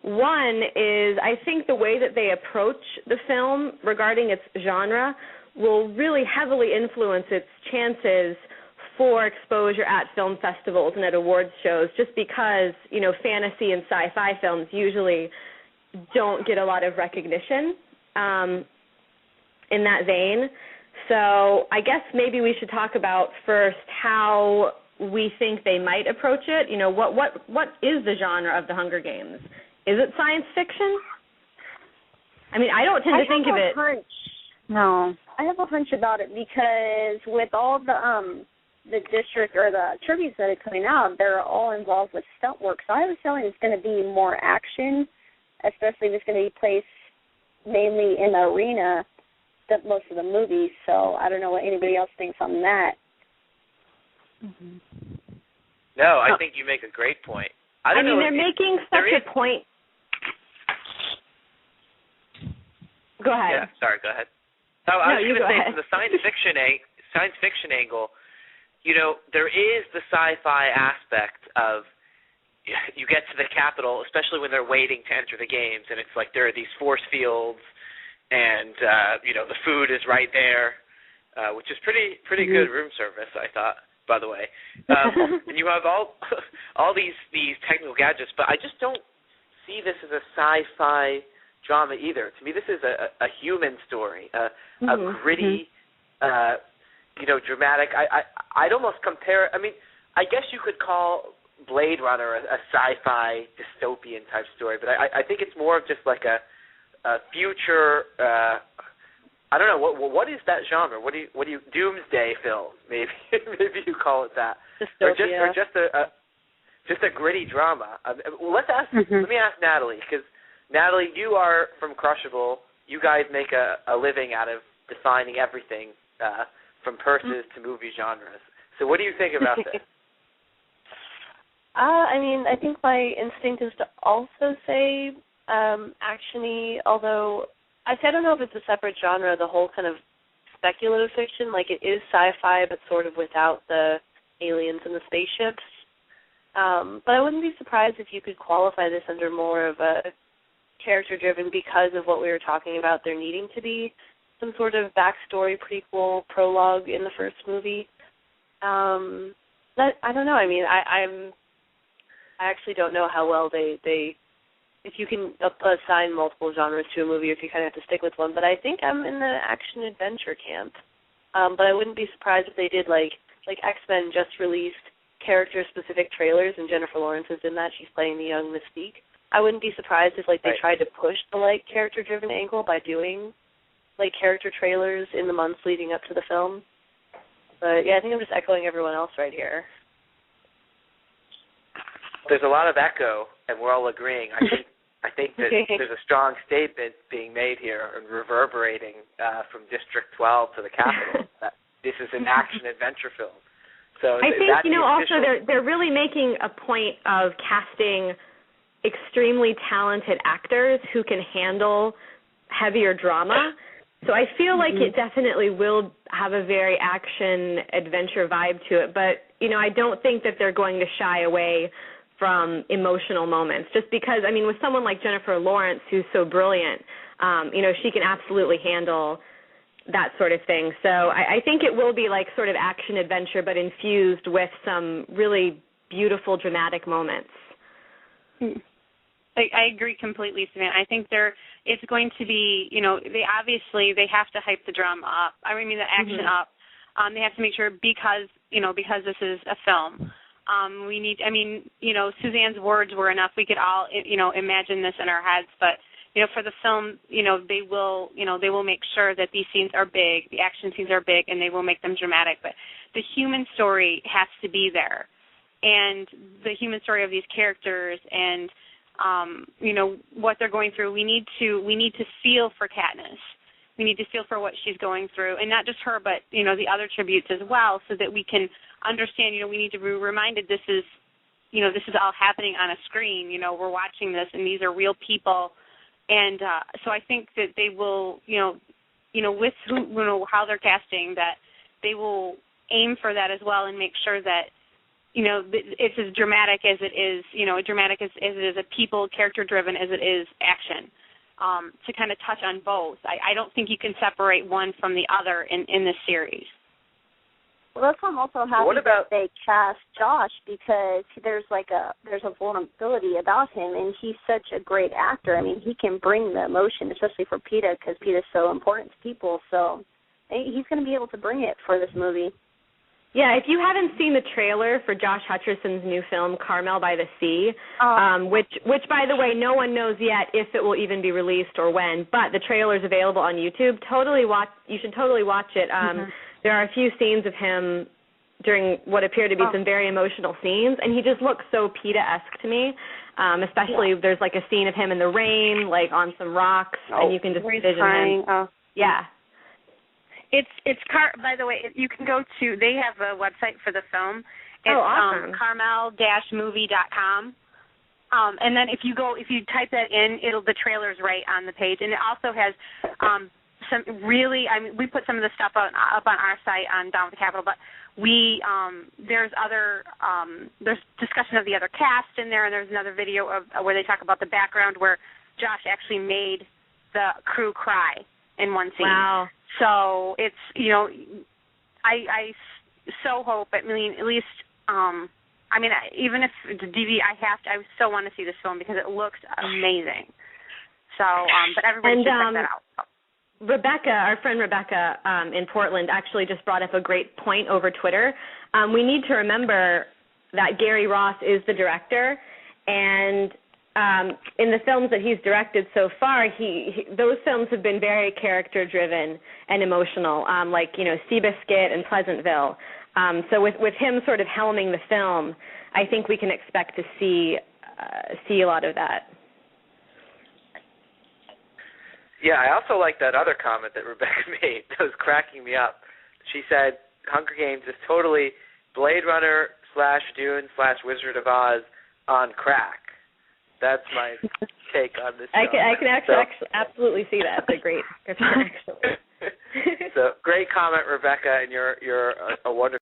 One is I think the way that they approach the film regarding its genre will really heavily influence its chances for exposure at film festivals and at awards shows, just because, fantasy and sci-fi films usually don't get a lot of recognition in that vein. So I guess maybe we should talk about first how we think they might approach it. What is the genre of the Hunger Games? Is it science fiction? I mean, I don't tend to think of it. No, I have a hunch about it because with all the district or the tributes that are coming out, they're all involved with stunt work. So I have a feeling it's going to be more action, especially if it's going to be placed mainly in the arena, most of the movies. So I don't know what anybody else thinks on that. Mm-hmm. No, I think you make a great point. I mean, they're making such a point. Go ahead. Yeah, sorry, go ahead. I was going to say, ahead. from the science fiction angle, there is the sci-fi aspect of you get to the Capitol, especially when they're waiting to enter the games, and it's like there are these force fields, and the food is right there, which is pretty good room service, I thought, by the way. And you have all these technical gadgets, but I just don't see this as a sci-fi drama either. To me, this is a human story, a gritty, dramatic. I'd almost compare. I mean, I guess you could call Blade Runner a sci-fi dystopian type story, but I think it's more of just like a future. I don't know what is that genre. What do you doomsday film? Maybe you call it that, Dystopia. or just a gritty drama. Let me ask Natalie, because Natalie, you are from Crushable. You guys make a living out of defining everything from purses to movie genres. So what do you think about this? I mean, I think my instinct is to also say action-y, although I don't know if it's a separate genre, the whole kind of speculative fiction. Like, it is sci-fi, but sort of without the aliens and the spaceships. But I wouldn't be surprised if you could qualify this under more of a character-driven, because of what we were talking about, there needing to be some sort of backstory, prequel, prologue in the first movie. I don't know. I mean, I actually don't know how well they if you can assign multiple genres to a movie, or if you kind of have to stick with one. But I think I'm in the action-adventure camp. But I wouldn't be surprised if they did, like X-Men just released character-specific trailers, and Jennifer Lawrence is in that. She's playing the young Mystique. I wouldn't be surprised if they tried to push the character-driven angle by doing character trailers in the months leading up to the film. But yeah, I think I'm just echoing everyone else right here. There's a lot of echo, and we're all agreeing. I think that there's a strong statement being made here and reverberating from District 12 to the Capitol that this is an action-adventure film. So I think, also they're really making a point of casting extremely talented actors who can handle heavier drama. So I feel like it definitely will have a very action-adventure vibe to it. But, I don't think that they're going to shy away from emotional moments, just because, I mean, with someone like Jennifer Lawrence, who's so brilliant, she can absolutely handle that sort of thing. So I think it will be sort of action-adventure, but infused with some really beautiful, dramatic moments. I agree completely, Savanna. I think it's going to be, they have to hype the drama up. I mean, the action up. They have to make sure because this is a film. We need, Suzanne's words were enough. We could all, imagine this in our heads, but, for the film, they will make sure that these scenes are big, the action scenes are big, and they will make them dramatic. But the human story has to be there. And the human story of these characters and, what they're going through, we need to feel for Katniss. We need to feel for what she's going through, and not just her, but, the other tributes as well, so that we can understand, we need to be reminded this is all happening on a screen. We're watching this, and these are real people. And so I think that they will, with how they're casting, that they will aim for that as well and make sure that, it's as dramatic as it is, dramatic as it is a people, character-driven as it is action, to kind of touch on both. I don't think you can separate one from the other in this series. Well, that's why I'm also happy that they cast Josh, because there's a vulnerability about him, and he's such a great actor. I mean, he can bring the emotion, especially for PETA, because PETA's so important to people. So he's going to be able to bring it for this movie. Yeah, if you haven't seen the trailer for Josh Hutcherson's new film, Carmel by the Sea, which, by the way, no one knows yet if it will even be released or when, but the trailer's available on YouTube. You should totally watch it. There are a few scenes of him during what appear to be some very emotional scenes, and he just looks so PETA-esque to me, especially there's like a scene of him in the rain, like on some rocks, and you can just envision him. Yeah. By the way, you can go to, they have a website for the film. It's awesome. carmel-movie.com. And then if you type that in, the trailer's right on the page. And it also has some really, we put some of the stuff up on our site on Down with the Capitol, but there's discussion of the other cast in there, and there's another video of where they talk about the background where Josh actually made the crew cry in one scene. Wow. So it's, I so hope, at least, even if the DVD, I still want to see this film because it looks amazing. So, but everybody should check that out. Rebecca, our friend Rebecca in Portland, actually just brought up a great point over Twitter. We need to remember that Gary Ross is the director, and in the films that he's directed so far, those films have been very character-driven and emotional, like, Seabiscuit and Pleasantville. So with him sort of helming the film, I think we can expect to see a lot of that. Yeah, I also like that other comment that Rebecca made that was cracking me up. She said Hunger Games is totally Blade Runner / Dune / Wizard of Oz on crack. That's my take on this show. I can actually absolutely see that. It's a great description, actually. So great comment, Rebecca, and you're a wonderful